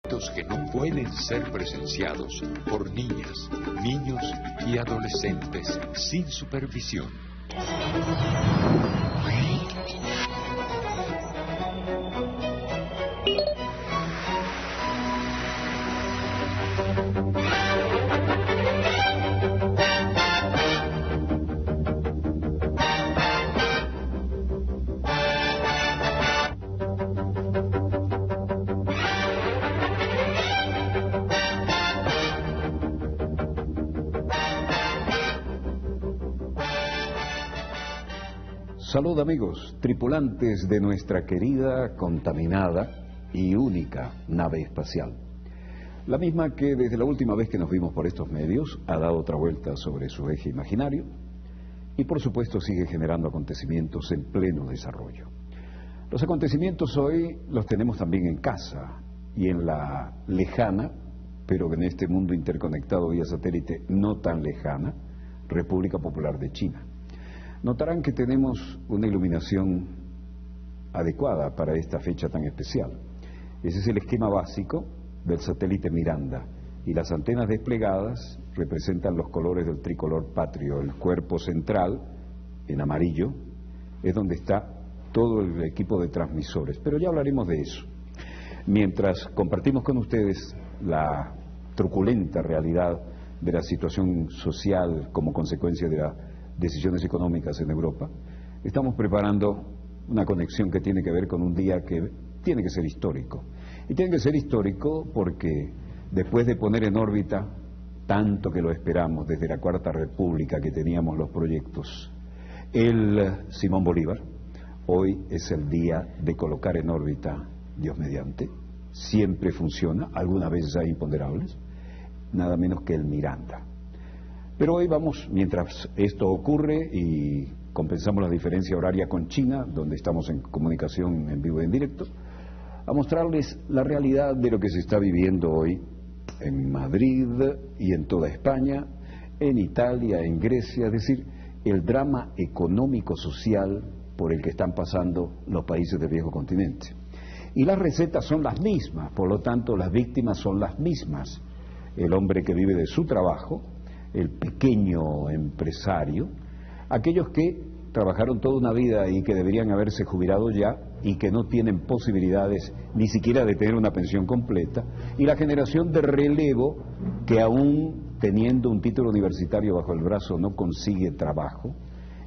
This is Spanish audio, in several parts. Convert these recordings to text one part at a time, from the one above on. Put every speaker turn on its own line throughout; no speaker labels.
Que no pueden ser presenciados por niñas, niños y adolescentes sin supervisión.
Salud amigos, tripulantes de nuestra querida, contaminada y única nave espacial. La misma que desde la última vez que nos vimos por estos medios ha dado otra vuelta sobre su eje imaginario y por supuesto sigue generando acontecimientos en pleno desarrollo. Los acontecimientos hoy los tenemos también en casa y en la lejana, pero en este mundo interconectado vía satélite no tan lejana, República Popular de China. Notarán que tenemos una iluminación adecuada para esta fecha tan especial. Ese es el esquema básico del satélite Miranda y las antenas desplegadas representan los colores del tricolor patrio. El cuerpo central, en amarillo, es donde está todo el equipo de transmisores, pero ya hablaremos de eso. Mientras compartimos con ustedes la truculenta realidad de la situación social como consecuencia de la decisiones económicas en Europa, estamos preparando una conexión que tiene que ver con un día que tiene que ser histórico. Y tiene que ser histórico porque después de poner en órbita, tanto que lo esperamos desde la Cuarta República que teníamos los proyectos, el Simón Bolívar, hoy es el día de colocar en órbita, Dios mediante, siempre funciona, algunas veces hay imponderables, nada menos que el Miranda. Pero hoy vamos, mientras esto ocurre y compensamos la diferencia horaria con China, donde estamos en comunicación en vivo y en directo, a mostrarles la realidad de lo que se está viviendo hoy en Madrid y en toda España, en Italia, en Grecia, es decir, el drama económico-social por el que están pasando los países del viejo continente. Y las recetas son las mismas, por lo tanto las víctimas son las mismas. El hombre que vive de su trabajo, el pequeño empresario, aquellos que trabajaron toda una vida y que deberían haberse jubilado ya y que no tienen posibilidades ni siquiera de tener una pensión completa, y la generación de relevo que aún teniendo un título universitario bajo el brazo no consigue trabajo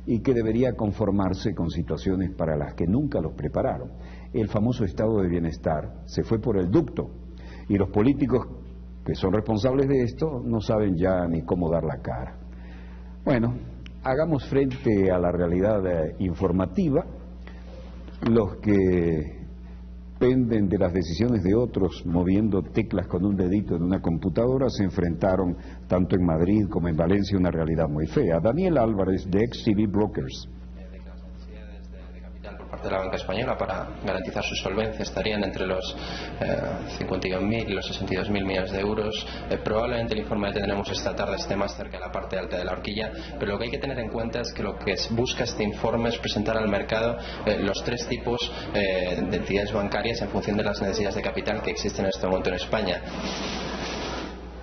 y que debería conformarse con situaciones para las que nunca los prepararon. El famoso estado de bienestar se fue por el ducto y los políticos que son responsables de esto no saben ya ni cómo dar la cara. Bueno, hagamos frente a la realidad informativa. Los que penden de las decisiones de otros moviendo teclas con un dedito en una computadora se enfrentaron tanto en Madrid como en Valencia a una realidad muy fea. Daniel Álvarez de XTB Brokers.
De la banca española para garantizar su solvencia estarían entre los 51.000 y los 62.000 millones de euros. Probablemente el informe que tendremos esta tarde esté más cerca de la parte alta de la horquilla, pero lo que hay que tener en cuenta es que lo que busca este informe es presentar al mercado los tres tipos de entidades bancarias en función de las necesidades de capital que existen en este momento en España.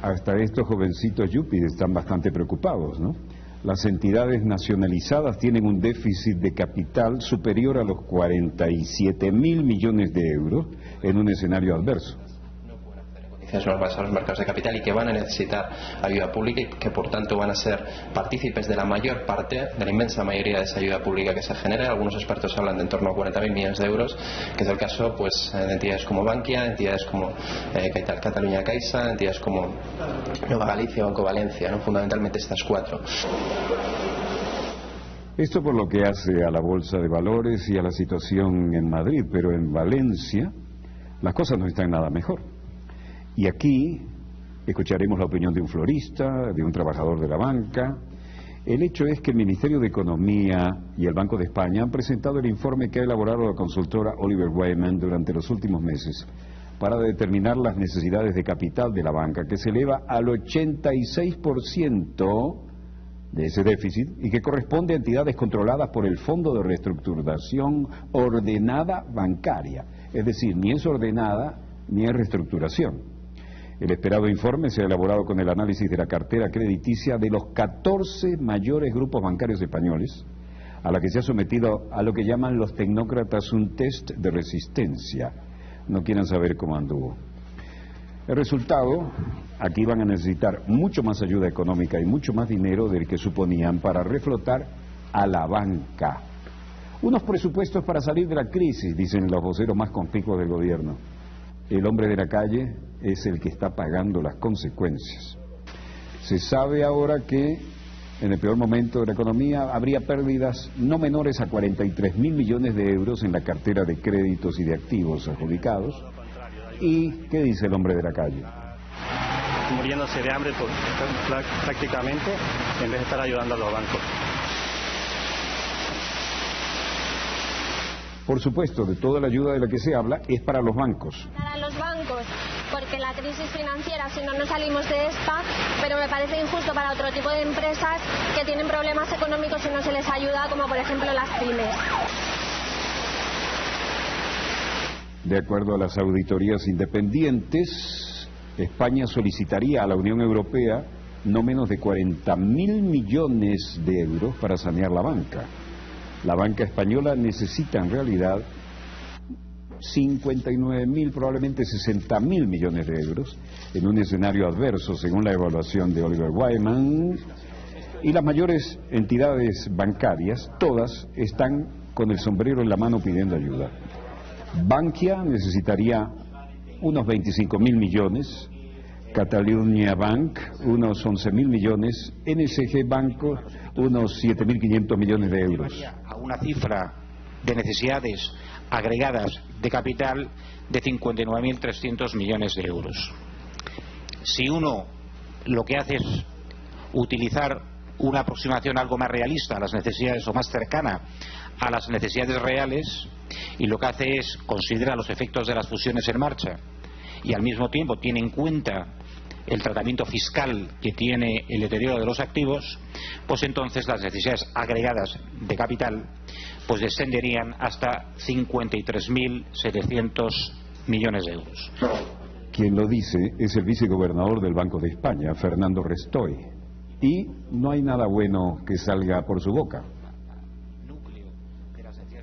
Hasta estos jovencitos yuppies están bastante preocupados, ¿no? Las entidades nacionalizadas tienen un déficit de capital superior a los 47.000 millones de euros en un escenario adverso.
Normales a los mercados de capital y que van a necesitar ayuda pública y que por tanto van a ser partícipes de la mayor parte, de la inmensa mayoría de esa ayuda pública que se genera. Algunos expertos hablan de en torno a 40.000 millones de euros, que es el caso pues de entidades como Bankia, entidades como Catalunya Caixa, entidades como Nueva Galicia, Banco Valencia, ¿no? Fundamentalmente estas cuatro.
Esto por lo que hace a la bolsa de valores y a la situación en Madrid, pero en Valencia las cosas no están nada mejor. Y aquí escucharemos la opinión de un florista, de un trabajador de la banca. El hecho es que el Ministerio de Economía y el Banco de España han presentado el informe que ha elaborado la consultora Oliver Wyman durante los últimos meses para determinar las necesidades de capital de la banca, que se eleva al 86% de ese déficit y que corresponde a entidades controladas por el Fondo de Reestructuración Ordenada Bancaria. Es decir, ni es ordenada ni es reestructuración. El esperado informe se ha elaborado con el análisis de la cartera crediticia de los 14 mayores grupos bancarios españoles, a la que se ha sometido a lo que llaman los tecnócratas un test de resistencia. No quieren saber cómo anduvo. El resultado, aquí van a necesitar mucho más ayuda económica y mucho más dinero del que suponían para reflotar a la banca. Unos presupuestos para salir de la crisis, dicen los voceros más conspicuos del gobierno. El hombre de la calle es el que está pagando las consecuencias. Se sabe ahora que en el peor momento de la economía habría pérdidas no menores a 43.000 millones de euros en la cartera de créditos y de activos adjudicados. ¿Y qué dice el hombre de la calle?
Muriéndose de hambre prácticamente, en vez de estar ayudando a los bancos.
Por supuesto, de toda la ayuda de la que se habla es para los bancos.
Para los bancos, porque la crisis financiera, si no salimos de esta, pero me parece injusto para otro tipo de empresas que tienen problemas económicos y no se les ayuda, como por ejemplo las pymes.
De acuerdo a las auditorías independientes, España solicitaría a la Unión Europea no menos de 40.000 millones de euros para sanear la banca. La banca española necesita en realidad 59.000, probablemente 60.000 millones de euros en un escenario adverso, según la evaluación de Oliver Wyman. Y las mayores entidades bancarias, todas, están con el sombrero en la mano pidiendo ayuda. Bankia necesitaría unos 25.000 millones, Catalunya Bank unos 11.000 millones, NSG Banco unos 7.500 millones de euros.
A una cifra de necesidades agregadas de capital de 59.300 millones de euros. Si uno lo que hace es utilizar una aproximación algo más realista a las necesidades o más cercana a las necesidades reales, y lo que hace es considerar los efectos de las fusiones en marcha y al mismo tiempo tiene en cuenta el tratamiento fiscal que tiene el deterioro de los activos, pues entonces las necesidades agregadas de capital pues descenderían hasta 53.700 millones de euros.
Quien lo dice es el vicegobernador del Banco de España, Fernando Restoy, y no hay nada bueno que salga por su boca.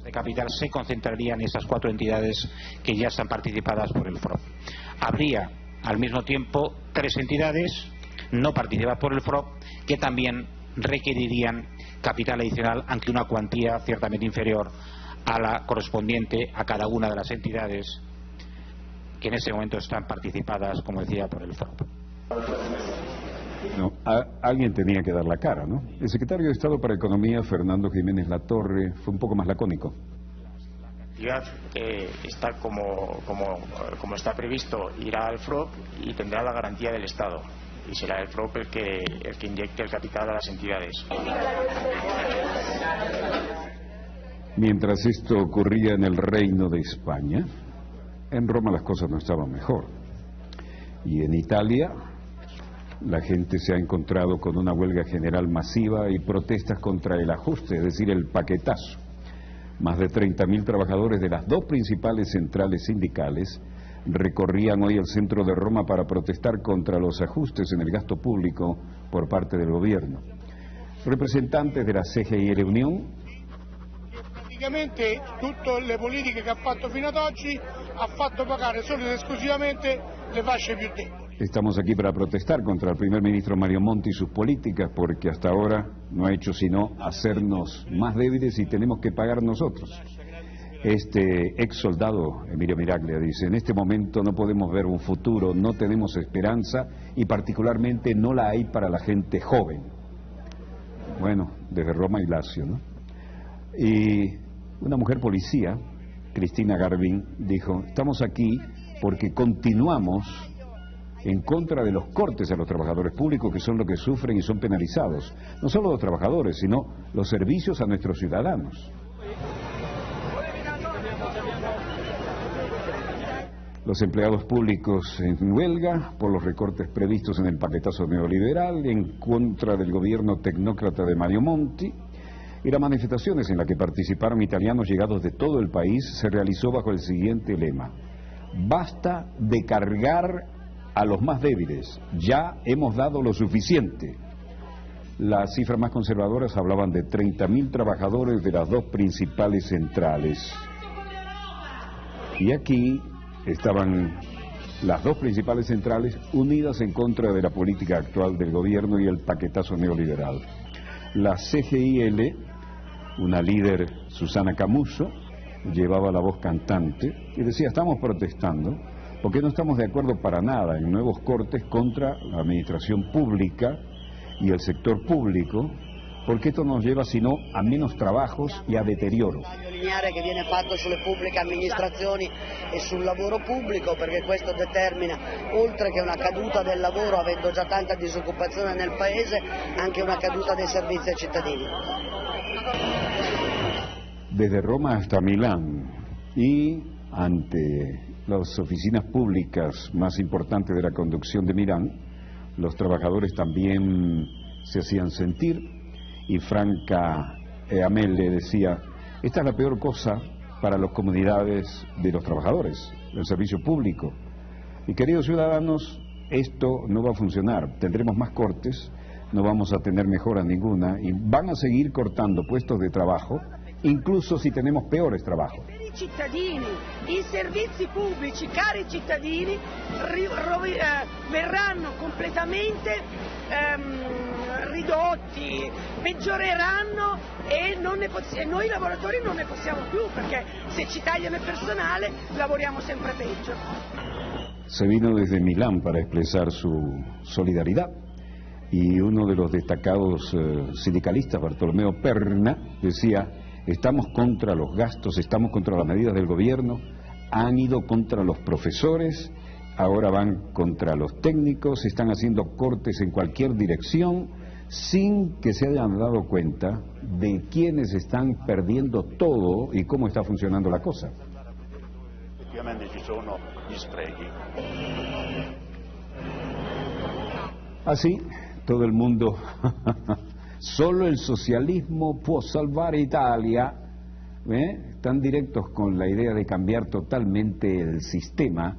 De capital se concentrarían en esas 4 entidades que ya están participadas por el FROB. Habría al mismo tiempo 3 entidades no participadas por el FROB que también requerirían capital adicional, aunque una cuantía ciertamente inferior a la correspondiente a cada una de las entidades que en ese momento están participadas, como decía, por el FROB.
No, alguien tenía que dar la cara, ¿no? El secretario de Estado para Economía, Fernando Jiménez Latorre, fue un poco más lacónico.
La cantidad está como está previsto, irá al FROB y tendrá la garantía del Estado. Y será el FROB el que inyecte el capital a las entidades.
Mientras esto ocurría en el Reino de España, en Roma las cosas no estaban mejor. Y en Italia la gente se ha encontrado con una huelga general masiva y protestas contra el ajuste, es decir, el paquetazo. Más de 30.000 trabajadores de las 2 principales centrales sindicales recorrían hoy el centro de Roma para protestar contra los ajustes en el gasto público por parte del gobierno. Representantes de la CGIL Unión.
Praticamente tutte le politiche che ha fatto fino ad oggi ha fatto pagare solo ed esclusivamente le fasce più deboli.
Estamos aquí para protestar contra el primer ministro Mario Monti y sus políticas, porque hasta ahora no ha hecho sino hacernos más débiles y tenemos que pagar nosotros. Este ex soldado, Emilio Miraglia, dice: en este momento no podemos ver un futuro, no tenemos esperanza y particularmente no la hay para la gente joven. Bueno, desde Roma y Lazio, ¿no? Y una mujer policía, Cristina Garbin, dijo: estamos aquí porque continuamos en contra de los cortes a los trabajadores públicos, que son los que sufren y son penalizados. No solo los trabajadores, sino los servicios a nuestros ciudadanos. Los empleados públicos en huelga por los recortes previstos en el paquetazo neoliberal, en contra del gobierno tecnócrata de Mario Monti. Y las manifestaciones en las que participaron italianos llegados de todo el país se realizó bajo el siguiente lema: basta de cargar a los más débiles, ya hemos dado lo suficiente. Las cifras más conservadoras hablaban de 30.000 trabajadores de las dos principales centrales. Y aquí estaban las dos principales centrales unidas en contra de la política actual del gobierno y el paquetazo neoliberal. La CGIL, una líder, Susana Camuso, llevaba la voz cantante y decía: estamos protestando porque no estamos de acuerdo para nada en nuevos cortes contra la administración pública y el sector pubblico, porque esto nos lleva sino a menos trabajos y a deterioro.
Il taglio lineare che viene fatto sulle pubbliche amministrazioni e sul lavoro pubblico, perché questo determina, oltre che una caduta del lavoro, avendo già tanta disoccupazione nel paese, anche una caduta dei servizi ai cittadini.
Desde Roma hasta Milán y ante las oficinas públicas más importantes de la conducción de Milán, los trabajadores también se hacían sentir, y Franca Amel le decía: esta es la peor cosa para las comunidades de los trabajadores, el servicio público. Y queridos ciudadanos, esto no va a funcionar, tendremos más cortes, no vamos a tener mejora ninguna y van a seguir cortando puestos de trabajo, incluso si tenemos peores trabajos.
Per i cittadini, i servizi pubblici, cari cittadini, verranno completamente ridotti, peggioreranno e noi lavoratori non ne possiamo più, perché se ci tagliano il personale lavoriamo sempre peggio.
Se vino desde Milán para expresar su solidaridad y uno de los destacados sindicalistas, Bartolomeo Perna, decía: estamos contra los gastos, estamos contra las medidas del gobierno, han ido contra los profesores, ahora van contra los técnicos, están haciendo cortes en cualquier dirección, sin que se hayan dado cuenta de quiénes están perdiendo todo y cómo está funcionando la cosa.
Effettivamente ci sono gli sprechi.
Así, todo el mundo... Solo el socialismo può salvar Italia. Están directos con la idea de cambiar totalmente el sistema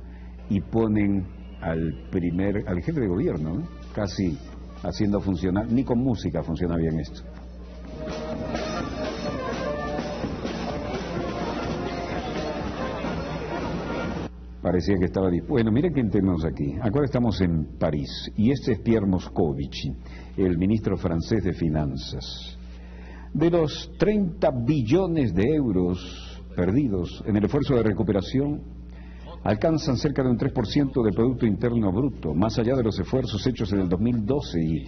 y ponen al jefe de gobierno, casi haciendo funcionar, ni con música funciona bien esto. Parecía que estaba dispuesto. Bueno, miren quién tenemos aquí. Ahora estamos en París y este es Pierre Moscovici, el ministro francés de Finanzas. De los 30 billones de euros perdidos en el esfuerzo de recuperación, alcanzan cerca de un 3% del Producto Interno Bruto, más allá de los esfuerzos hechos en el 2012, y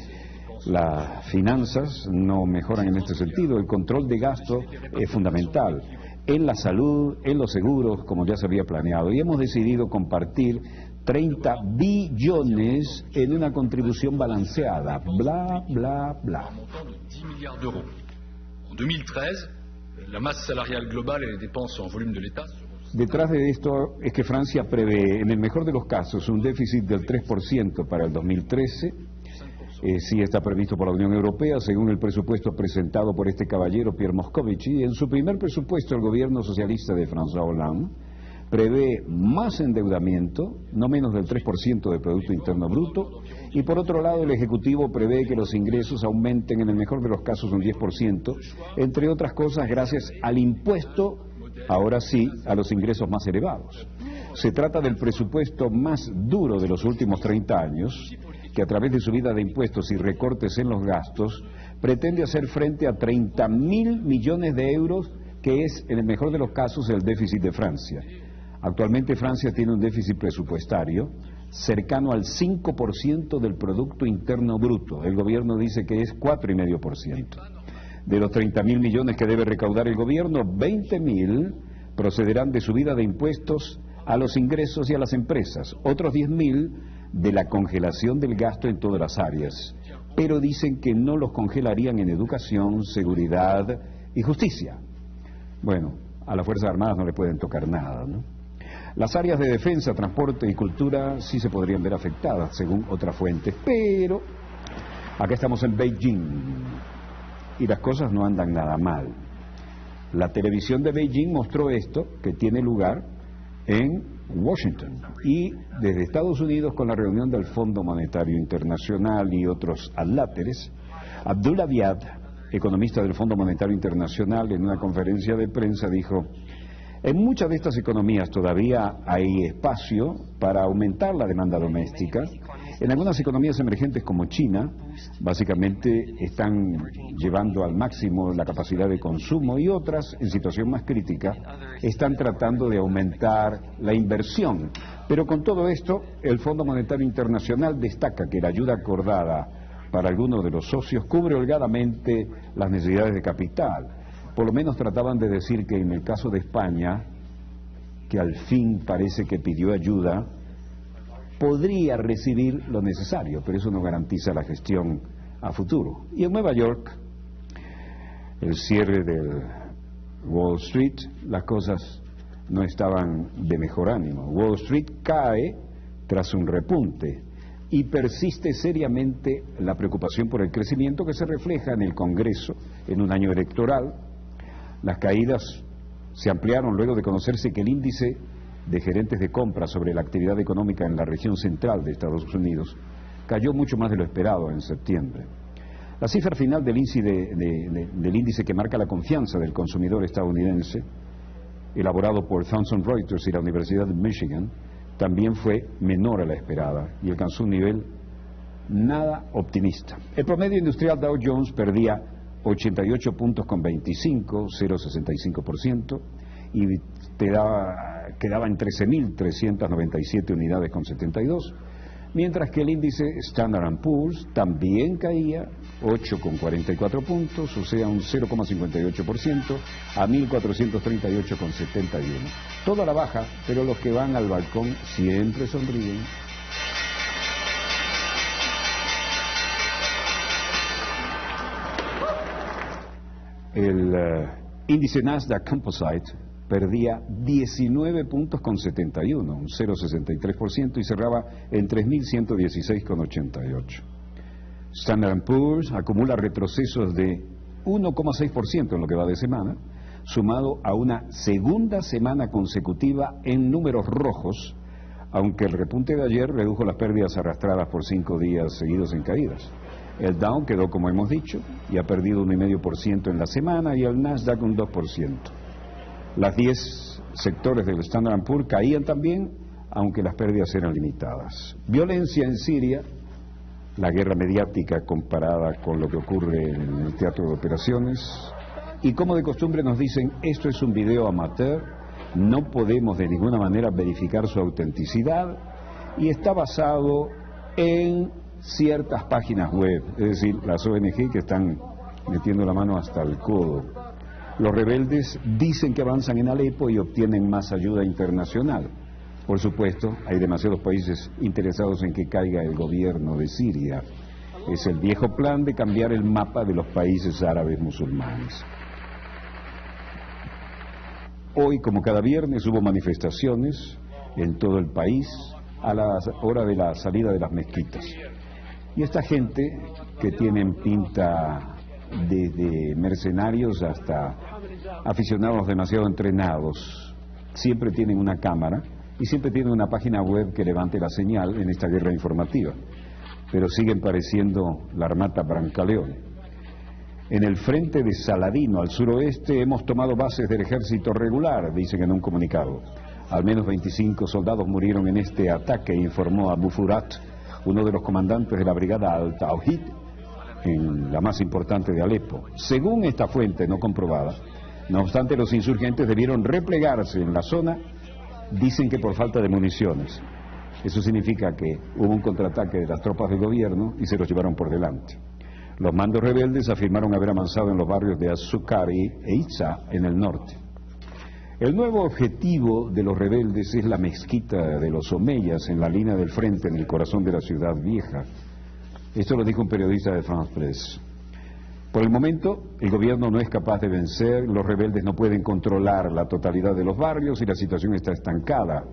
las finanzas no mejoran en este sentido. El control de gasto es fundamental en la salud, en los seguros, como ya se había planeado, y hemos decidido compartir 30 billones en una contribución balanceada, bla, bla, bla.
10 milliards d'euros. En 2013, la masse salariale globale et les dépenses en volume de l'État.
Detrás de esto es que Francia prevé, en el mejor de los casos, un déficit del 3% para el 2013. Sí está previsto por la Unión Europea, según el presupuesto presentado por este caballero Pierre Moscovici. En su primer presupuesto, el gobierno socialista de François Hollande prevé más endeudamiento, no menos del 3% del Producto Interno Bruto, y por otro lado el Ejecutivo prevé que los ingresos aumenten en el mejor de los casos un 10%, entre otras cosas gracias al impuesto, ahora sí, a los ingresos más elevados. Se trata del presupuesto más duro de los últimos 30 años, que a través de subida de impuestos y recortes en los gastos, pretende hacer frente a 30.000 millones de euros, que es, en el mejor de los casos, el déficit de Francia. Actualmente Francia tiene un déficit presupuestario cercano al 5% del Producto Interno Bruto. El gobierno dice que es 4,5%. De los 30.000 millones que debe recaudar el gobierno, 20.000 procederán de subida de impuestos a los ingresos y a las empresas. Otros 10.000 de la congelación del gasto en todas las áreas. Pero dicen que no los congelarían en educación, seguridad y justicia. Bueno, a las Fuerzas Armadas no le pueden tocar nada, ¿no? Las áreas de defensa, transporte y cultura sí se podrían ver afectadas, según otras fuentes, pero acá estamos en Beijing y las cosas no andan nada mal. La televisión de Beijing mostró esto, que tiene lugar en Washington, y desde Estados Unidos, con la reunión del Fondo Monetario Internacional y otros adláteres, Abdullah Abiad, economista del Fondo Monetario Internacional, en una conferencia de prensa dijo: en muchas de estas economías todavía hay espacio para aumentar la demanda doméstica. En algunas economías emergentes como China, básicamente están llevando al máximo la capacidad de consumo, y otras, en situación más crítica, están tratando de aumentar la inversión. Pero con todo esto, el Fondo Monetario Internacional destaca que la ayuda acordada para algunos de los socios cubre holgadamente las necesidades de capital. Por lo menos trataban de decir que en el caso de España, que al fin parece que pidió ayuda, podría recibir lo necesario, pero eso no garantiza la gestión a futuro. Y en Nueva York, el cierre del Wall Street, las cosas no estaban de mejor ánimo. Wall Street cae tras un repunte y persiste seriamente la preocupación por el crecimiento que se refleja en el Congreso en un año electoral. Las caídas se ampliaron luego de conocerse que el índice de gerentes de compra sobre la actividad económica en la región central de Estados Unidos cayó mucho más de lo esperado en septiembre. La cifra final del índice que marca la confianza del consumidor estadounidense, elaborado por Thomson Reuters y la Universidad de Michigan, también fue menor a la esperada y alcanzó un nivel nada optimista. El promedio industrial Dow Jones perdía 88 puntos con 25, 0,65%, y quedaba en 13.397 unidades con 72, mientras que el índice Standard & Poor's también caía 8,44 puntos, o sea un 0,58%, a 1.438,71. Toda la baja, pero los que van al balcón siempre sonríen. El índice Nasdaq Composite perdía 19 puntos con 71, un 0,63%, y cerraba en 3.116,88. Standard & Poor's acumula retrocesos de 1,6% en lo que va de semana, sumado a una segunda semana consecutiva en números rojos, aunque el repunte de ayer redujo las pérdidas arrastradas por 5 días seguidos en caídas. El Dow quedó, como hemos dicho, y ha perdido 1,5% en la semana, y el Nasdaq un 2%. Las 10 sectores del Standard & Poor's caían también, aunque las pérdidas eran limitadas. Violencia en Siria, la guerra mediática comparada con lo que ocurre en el teatro de operaciones, y como de costumbre nos dicen, esto es un video amateur, no podemos de ninguna manera verificar su autenticidad, y está basado en ciertas páginas web, es decir, las ONG que están metiendo la mano hasta el codo. Los rebeldes dicen que avanzan en Alepo y obtienen más ayuda internacional. Por supuesto, hay demasiados países interesados en que caiga el gobierno de Siria. Es el viejo plan de cambiar el mapa de los países árabes musulmanes. Hoy, como cada viernes, hubo manifestaciones en todo el país a la hora de la salida de las mezquitas. Y esta gente, que tienen pinta desde mercenarios hasta aficionados demasiado entrenados, siempre tienen una cámara y siempre tienen una página web que levante la señal en esta guerra informativa, pero siguen pareciendo la Armata Brancaleone. En el frente de Saladino, al suroeste, hemos tomado bases del ejército regular, dicen en un comunicado. Al menos 25 soldados murieron en este ataque, informó Abu Furat, uno de los comandantes de la brigada Al-Tawhid, en la más importante de Alepo. Según esta fuente no comprobada, no obstante, los insurgentes debieron replegarse en la zona, dicen que por falta de municiones. Eso significa que hubo un contraataque de las tropas del gobierno y se los llevaron por delante. Los mandos rebeldes afirmaron haber avanzado en los barrios de Az-Zukari e Itza en el norte. El nuevo objetivo de los rebeldes es la mezquita de los Omeyas en la línea del frente, en el corazón de la ciudad vieja. Esto lo dijo un periodista de France Press. Por el momento, el gobierno no es capaz de vencer, los rebeldes no pueden controlar la totalidad de los barrios y la situación está estancada,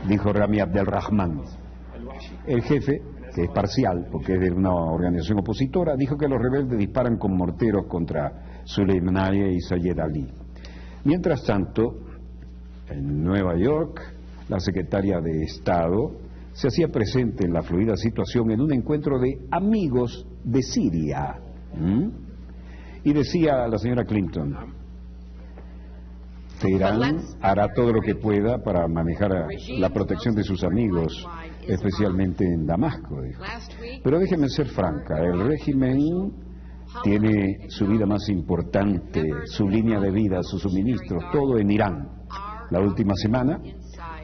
dijo Rami Abdelrahman. El jefe, que es parcial porque es de una organización opositora, dijo que los rebeldes disparan con morteros contra Soleimani y Sayed Ali. Mientras tanto, en Nueva York, la secretaria de Estado, se hacía presente en la fluida situación en un encuentro de amigos de Siria. Y decía la señora Clinton, Teherán hará todo lo que pueda para manejar la protección de sus amigos, especialmente en Damasco, dijo. Pero déjeme ser franca, el régimen tiene su vida más importante, su línea de vida, sus suministros, todo en Irán. La última semana,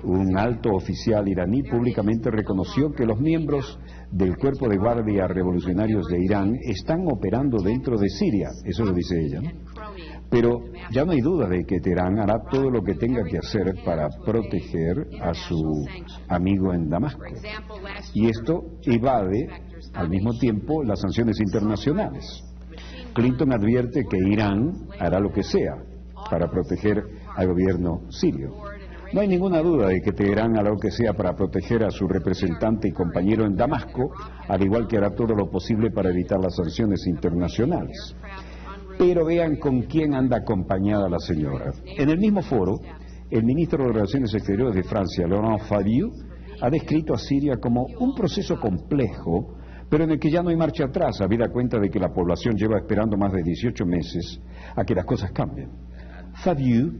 un alto oficial iraní públicamente reconoció que los miembros del Cuerpo de Guardia Revolucionarios de Irán están operando dentro de Siria, eso lo dice ella, ¿no? Pero ya no hay duda de que Teherán hará todo lo que tenga que hacer para proteger a su amigo en Damasco. Y esto evade al mismo tiempo las sanciones internacionales. Clinton advierte que Irán hará lo que sea para proteger al gobierno sirio. No hay ninguna duda de que Teherán hará lo que sea para proteger a su representante y compañero en Damasco, al igual que hará todo lo posible para evitar las sanciones internacionales. Pero vean con quién anda acompañada la señora. En el mismo foro, el ministro de Relaciones Exteriores de Francia, Laurent Fabius, ha descrito a Siria como un proceso complejo, pero en el que ya no hay marcha atrás, habida cuenta de que la población lleva esperando más de 18 meses a que las cosas cambien. Fabius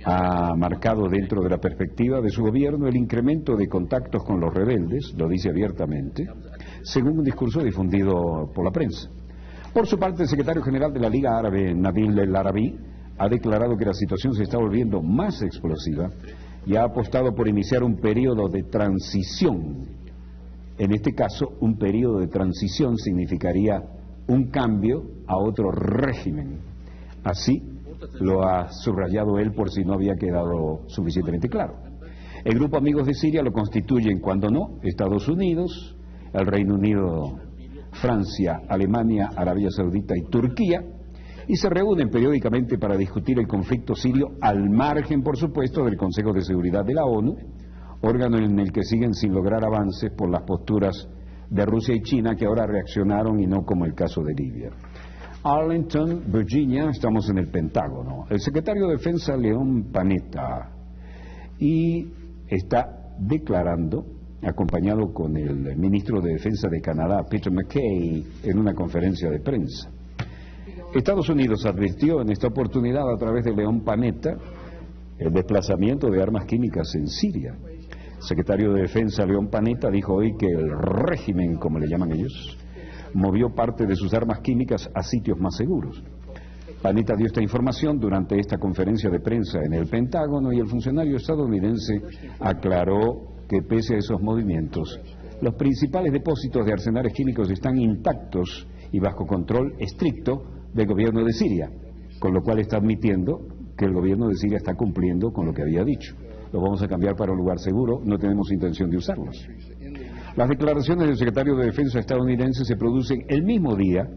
ha marcado dentro de la perspectiva de su gobierno el incremento de contactos con los rebeldes, lo dice abiertamente, según un discurso difundido por la prensa. Por su parte, el secretario general de la Liga Árabe, Nabil El Arabi, ha declarado que la situación se está volviendo más explosiva y ha apostado por iniciar un periodo de transición. En este caso, un periodo de transición significaría un cambio a otro régimen. Así lo ha subrayado él por si no había quedado suficientemente claro. El grupo Amigos de Siria lo constituyen, cuando no, Estados Unidos, el Reino Unido, Francia, Alemania, Arabia Saudita y Turquía, y se reúnen periódicamente para discutir el conflicto sirio al margen, por supuesto, del Consejo de Seguridad de la ONU, órgano en el que siguen sin lograr avances por las posturas de Rusia y China, que ahora reaccionaron, y no como el caso de Libia. Arlington, Virginia, estamos en el Pentágono. El secretario de Defensa, Leon Panetta, y está declarando, acompañado con el ministro de Defensa de Canadá, Peter MacKay, en una conferencia de prensa. Estados Unidos advirtió en esta oportunidad, a través de Leon Panetta, el desplazamiento de armas químicas en Siria. El secretario de Defensa, Leon Panetta, dijo hoy que el régimen, como le llaman ellos, movió parte de sus armas químicas a sitios más seguros. Panetta dio esta información durante esta conferencia de prensa en el Pentágono, y el funcionario estadounidense aclaró que pese a esos movimientos, los principales depósitos de arsenales químicos están intactos y bajo control estricto del gobierno de Siria, con lo cual está admitiendo que el gobierno de Siria está cumpliendo con lo que había dicho. Los vamos a cambiar para un lugar seguro, no tenemos intención de usarlos. Las declaraciones del secretario de Defensa estadounidense se producen el mismo día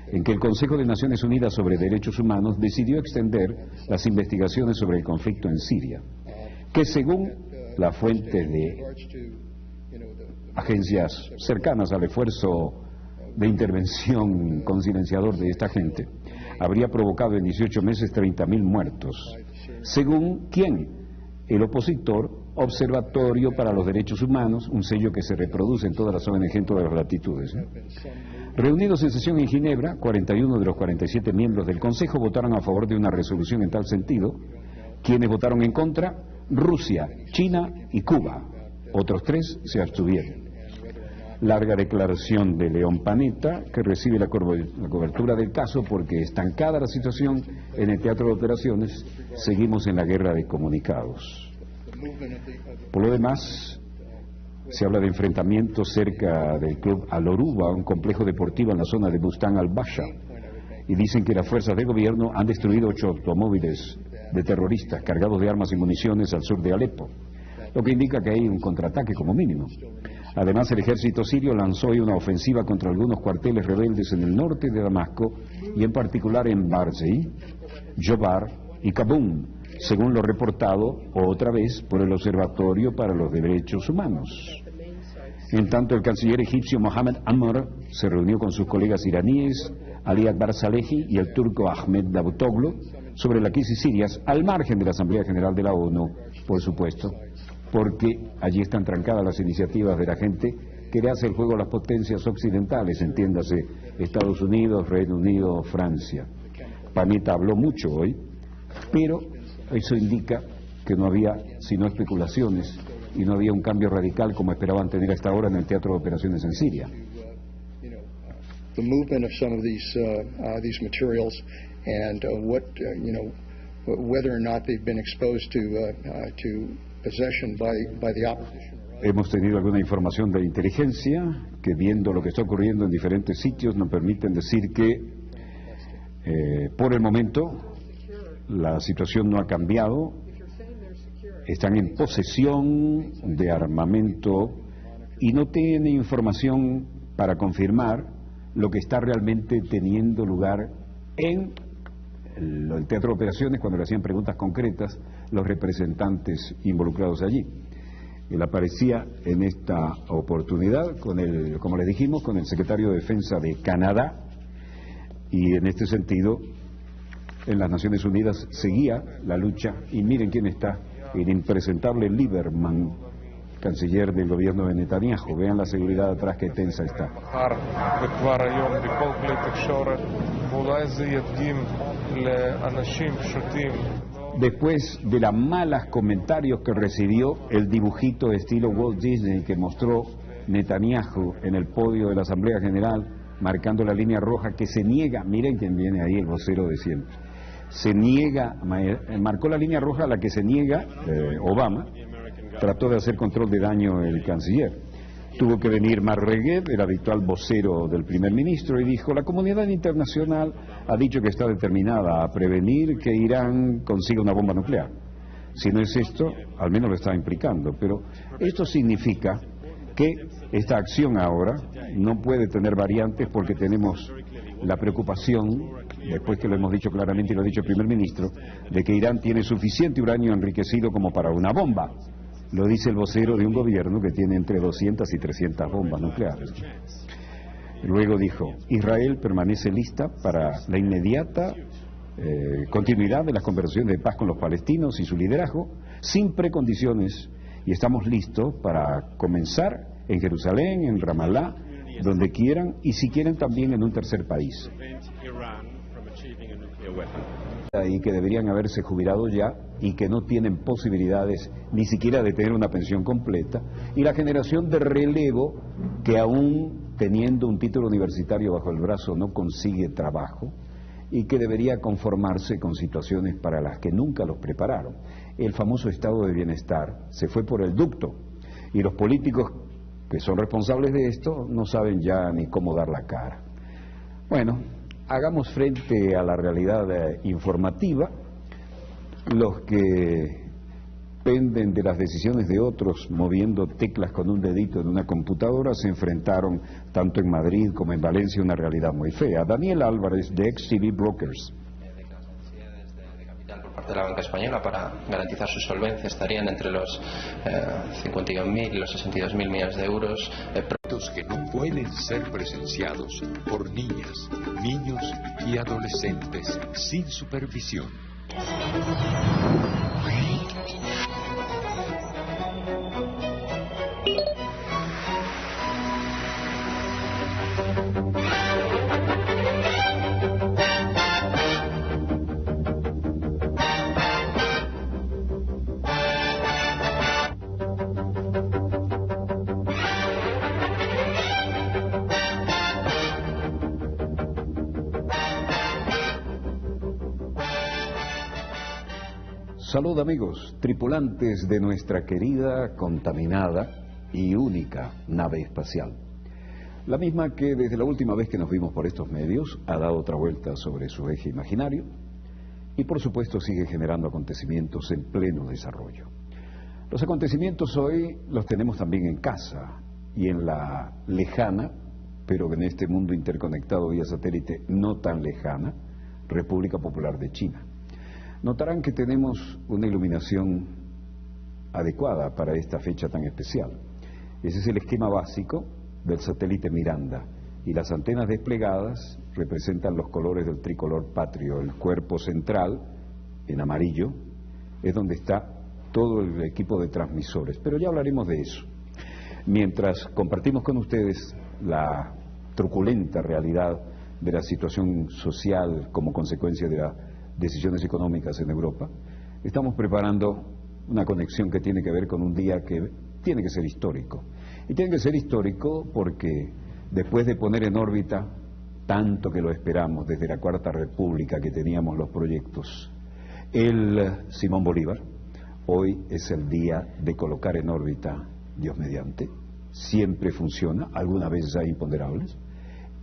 en que el Consejo de Naciones Unidas sobre Derechos Humanos decidió extender las investigaciones sobre el conflicto en Siria, que según la fuente de agencias cercanas al esfuerzo de intervención concienciador de esta gente, habría provocado en 18 meses 30.000 muertos. Según ¿quién? El opositor Observatorio para los Derechos Humanos, un sello que se reproduce en todas las ONG en todas las latitudes. Reunidos en sesión en Ginebra, 41 de los 47 miembros del Consejo votaron a favor de una resolución en tal sentido. Quienes votaron en contra: Rusia, China y Cuba. Otros 3 se abstuvieron. Larga declaración de Leon Panetta, que recibe la cobertura del caso porque, estancada la situación en el teatro de operaciones, seguimos en la guerra de comunicados. Por lo demás, se habla de enfrentamientos cerca del club Al-Oruba, un complejo deportivo en la zona de Bustán al-Basha, y dicen que las fuerzas de gobierno han destruido 8 automóviles de terroristas cargados de armas y municiones al sur de Alepo, lo que indica que hay un contraataque como mínimo. Además, el ejército sirio lanzó hoy una ofensiva contra algunos cuarteles rebeldes en el norte de Damasco, y en particular en Barzey, Jobar y Kabum, según lo reportado otra vez por el Observatorio para los Derechos Humanos. En tanto, el canciller egipcio Mohamed Ammar se reunió con sus colegas iraníes, Ali Akbar Salehi y el turco Ahmed Davutoglu, sobre la crisis siria, al margen de la Asamblea General de la ONU, por supuesto. porque allí están trancadas las iniciativas de la gente que le hace el juego a las potencias occidentales, entiéndase Estados Unidos, Reino Unido, Francia. Panetta habló mucho hoy, pero eso indica que no había sino especulaciones y no había un cambio radical como esperaban tener hasta ahora en el teatro de operaciones en Siria.
The movement of some of these materials and whether or not they've been exposed to possession by the opposition.
Hemos tenido alguna información de inteligencia que, viendo lo que está ocurriendo en diferentes sitios, nos permiten decir que por el momento la situación no ha cambiado. Están en posesión de armamento y no tienen información para confirmar lo que está realmente teniendo lugar en el teatro de operaciones cuando le hacían preguntas concretas los representantes involucrados allí. Él aparecía en esta oportunidad con el, como le dijimos, con el secretario de Defensa de Canadá, y en este sentido en las Naciones Unidas seguía la lucha, y miren quién está, el impresentable Lieberman, canciller del gobierno de Netanyahu. Vean la seguridad atrás, que tensa está. Después de los malos comentarios que recibió, el dibujito estilo Walt Disney que mostró Netanyahu en el podio de la Asamblea General, marcando la línea roja que se niega, miren quién viene ahí, el vocero de siempre, se niega, marcó la línea roja a la que se niega Obama. Trató de hacer control de daño el canciller. Tuvo que venir Mark Regev, el habitual vocero del primer ministro, y dijo: la comunidad internacional ha dicho que está determinada a prevenir que Irán consiga una bomba nuclear. Si no es esto, al menos lo está implicando. Pero esto significa que esta acción ahora no puede tener variantes, porque tenemos la preocupación, después que lo hemos dicho claramente y lo ha dicho el primer ministro, de que Irán tiene suficiente uranio enriquecido como para una bomba. Lo dice el vocero de un gobierno que tiene entre 200 y 300 bombas nucleares. Luego dijo: Israel permanece lista para la inmediata continuidad de las conversaciones de paz con los palestinos y su liderazgo, sin precondiciones, y estamos listos para comenzar en Jerusalén, en Ramallah, donde quieran, y si quieren también en un tercer país. Y que deberían haberse jubilado ya y que no tienen posibilidades ni siquiera de tener una pensión completa, y la generación de relevo que aún teniendo un título universitario bajo el brazo no consigue trabajo y que debería conformarse con situaciones para las que nunca los prepararon. El famoso estado de bienestar se fue por el ducto, y los políticos que son responsables de esto no saben ya ni cómo dar la cara. Bueno, hagamos frente a la realidad informativa. Los que penden de las decisiones de otros moviendo teclas con un dedito en una computadora se enfrentaron tanto en Madrid como en Valencia a una realidad muy fea. Daniel Álvarez, de XTB Brokers.
Por parte de la banca española, para garantizar su solvencia, estarían entre los 51.000 y los 62.000 millones de euros.
Que no pueden ser presenciados por niñas, niños y adolescentes sin supervisión.
Salud, amigos, tripulantes de nuestra querida, contaminada y única nave espacial. La misma que desde la última vez que nos vimos por estos medios ha dado otra vuelta sobre su eje imaginario y por supuesto sigue generando acontecimientos en pleno desarrollo. Los acontecimientos hoy los tenemos también en casa y en la lejana, pero en este mundo interconectado vía satélite no tan lejana, República Popular de China. Notarán que tenemos una iluminación adecuada para esta fecha tan especial. Ese es el esquema básico del satélite Miranda, y las antenas desplegadas representan los colores del tricolor patrio. El cuerpo central, en amarillo, es donde está todo el equipo de transmisores, pero ya hablaremos de eso. Mientras compartimos con ustedes la truculenta realidad de la situación social como consecuencia de las decisiones económicas en Europa, estamos preparando una conexión que tiene que ver con un día que tiene que ser histórico. Y tiene que ser histórico porque después de poner en órbita, tanto que lo esperamos desde la Cuarta República que teníamos los proyectos, el Simón Bolívar, hoy es el día de colocar en órbita, Dios mediante, siempre funciona, algunas veces hay imponderables,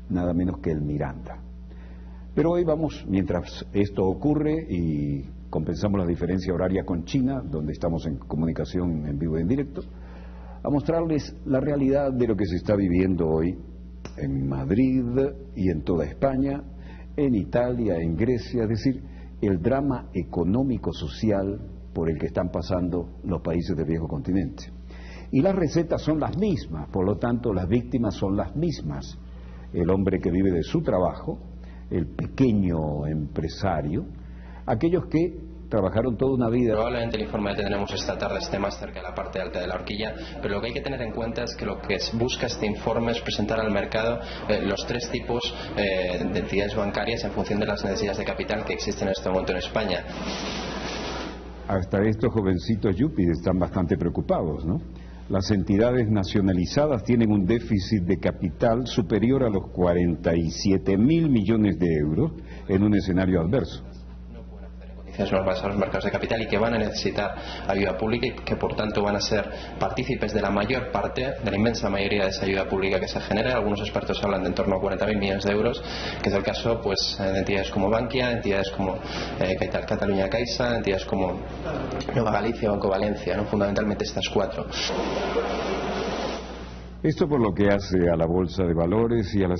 nada menos que el Miranda. Pero hoy vamos, mientras esto ocurre y compensamos la diferencia horaria con China, donde estamos en comunicación en vivo y en directo, a mostrarles la realidad de lo que se está viviendo hoy en Madrid y en toda España, en Italia, en Grecia, es decir, el drama económico-social por el que están pasando los países del viejo continente. Y las recetas son las mismas, por lo tanto las víctimas son las mismas. El hombre que vive de su trabajo, el pequeño empresario, aquellos que trabajaron toda una vida.
Probablemente el informe que tendremos esta tarde esté más cerca de la parte alta de la horquilla, pero lo que hay que tener en cuenta es que lo que busca este informe es presentar al mercado los tres tipos de entidades bancarias en función de las necesidades de capital que existen en este momento en España.
Hasta estos jovencitos yuppies están bastante preocupados, ¿no? Las entidades nacionalizadas tienen un déficit de capital superior a los 47.000 millones de euros en un escenario adverso.
Normales a los mercados de capital y que van a necesitar ayuda pública y que por tanto van a ser partícipes de la mayor parte, de la inmensa mayoría de esa ayuda pública que se genera. Algunos expertos hablan de en torno a 40.000 millones de euros, que es el caso pues de entidades como Bankia, entidades como Catalunya Caixa, entidades como Nueva Galicia, Banco Valencia, ¿no? Fundamentalmente estas cuatro.
Esto por lo que hace a la bolsa de valores y a la